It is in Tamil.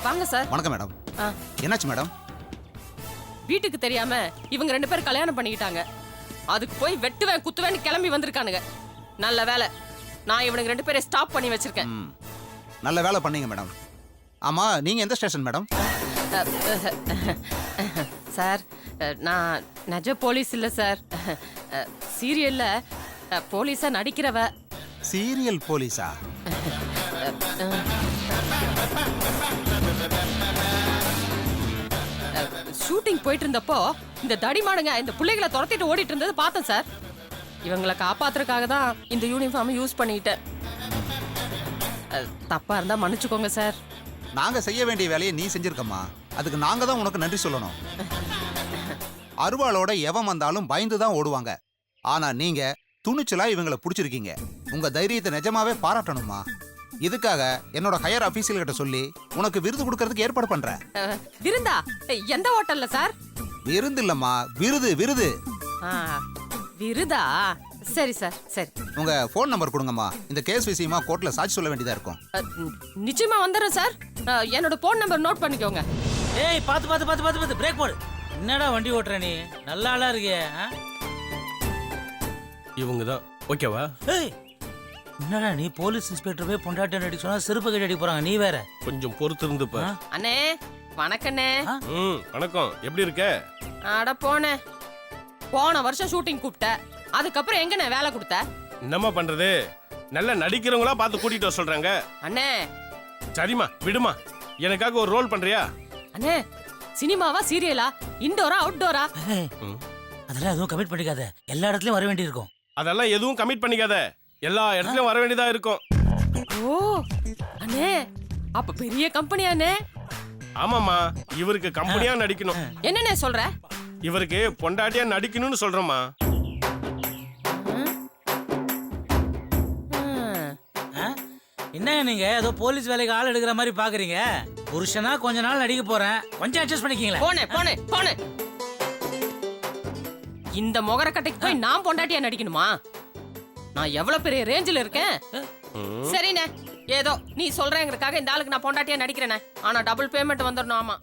வாங்க சார். வணக்கம் மேடம். என்னாச்சு மேடம்? வீட்டுக்கு தெரியாம இவங்க 2 பேரும் கல்யாணம் பண்ணிக்கிட்டாங்க. அதுக்கு போய் வெட்டுவேன் குத்துவேன்னு கிளம்பி வந்திருக்கானுங்க. நல்ல வேலை நான் இவனுக்கு 2 பேரை ஸ்டாப் பண்ணி வச்சிருக்கேன். நல்ல வேலை பண்ணீங்க மேடம். ஆமா, நீங்க எந்த ஸ்டேஷன் மேடம்? சார், நான் நிஜ போலீஸ் இல்ல சார். சீரியல்ல போலீஸா நடிக்கிறவ. சீரியல் போலீஸா? ஷூட்டிங் போயிட்டு இருந்தப்போ இந்த தடிமாடுங்க இந்த பிள்ளைகளை துரத்திட்டு ஓடிட்டு இருந்தது பார்த்தேன் சார். இவங்களை காப்பாத்துறதுக்காக தான் இந்த யூனிஃபார்ம் யூஸ் பண்ணிட்டேன். தப்பா இருந்தா மன்னிச்சுக்கோங்க சார். நாங்க செய்ய வேண்டிய வேலையை நீ செஞ்சிருக்கம்மா. அதுக்கு நாங்க தான் உனக்கு நன்றி சொல்லணும். அருவாளோட எவன் வந்தாலும் பயந்து தான் ஓடுவாங்க. ஆனா நீங்க துணிச்சலா இவங்களை பிடிச்சிருக்கீங்க. உங்க தைரியத்தை நிஜமாவே பாராட்டணுமா. இதுக்காக என்னோட ஹையர் ஆபீசர் கிட்ட சொல்லி உனக்கு விருது கொடுக்கறதுக்கு ஏற்பாடு பண்றேன். விருந்தா? எந்த ஹோட்டல்ல சார்? விருந்து இல்லம்மா, விருது. விருது விருதா? சரி சார், சரி. உங்க போன் நம்பர் கொடுங்கம்மா. இந்த கேஸ் விஷயமா கோர்ட்ல சாட்சி சொல்ல வேண்டியதா இருக்கும். நிச்சயமா வந்துடுறேன் சார். என்னோட போன் நம்பர் நோட் பண்ணிக்கோங்க. ஏய், பாத்து பிரேக் போடு. என்னடா வண்டி ஓட்டுற நீ? நல்ல ஆளா இருக்கியே. இவங்க தான் ஓகேவா? ஏய், என்னடா நீ போலீஸ் இன்ஸ்பெக்டர் போய் பொண்டாட்டி நடிக்க சொன்னா செருப்பு கட்டி அடிக்க போறாங்க. நீ வேற கொஞ்சம் பொறுத்து இருந்து பாரு. அண்ணே வணக்கண்ணே. வணக்கம். எப்படி இருக்க? அட போனே. போன வருஷம் ஷூட்டிங் கூப்பிட்ட, அதுக்கப்புறம் எங்கண்ணே வேலை கொடுத்த? என்னம்மா பண்றது, நல்லா நடிக்கிறவங்களா பார்த்து கூட்டிட்டு வர சொல்றாங்க. அண்ணே சரிம்மா விடுமா, எனக்காக ஒரு ரோல் பண்றியா? அண்ணே, சினிமாவா சீரியலா, இன்டோரா அவுட்டோரா? அதெல்லாம் எதுவும் கமிட் பண்ணிக்காத. எல்லா இடத்துலயும் வர வேண்டி இருக்கும். அதெல்லாம் எதுவும் கமிட் பண்ணிக்காத. எல்லா இடத்துலயும் வர வேண்டியதா இருக்கும். ஓ அண்ணே, அப்ப பெரிய கம்பெனியாண்ணே? ஆமாம்மா, இவருக்கு கம்பெனியா நடிக்கணும். என்னண்ணே சொல்ற? இவருக்கு பொண்டாட்டியா நடிக்கணும்னு சொல்றோம்மா. என்ன நீங்க ஏதோ போலீஸ் வேலைக்கு ஆள் எடுக்கிற மாதிரி பாக்குறீங்க? புருஷனா கொஞ்ச நாள் நடிக்க போறேன், கொஞ்சம் அட்ஜஸ்ட் பண்ணிக்கீங்களா? போனே. இந்த முகரக்கட்டைக்கு போய் நான் பொண்டாட்டியா நடிக்கணுமா? நான் எவ்வளவு பெரிய ரேஞ்சில இருக்கேன். சரிண்ணே, ஏதோ நீ சொல்றேங்கிறதுக்காக இந்த ஆளுக்கு நான் பொண்டாட்டியா நடிக்கிறேனே. ஆனா டபுள் பேமெண்ட் வந்துடணும். ஆமா.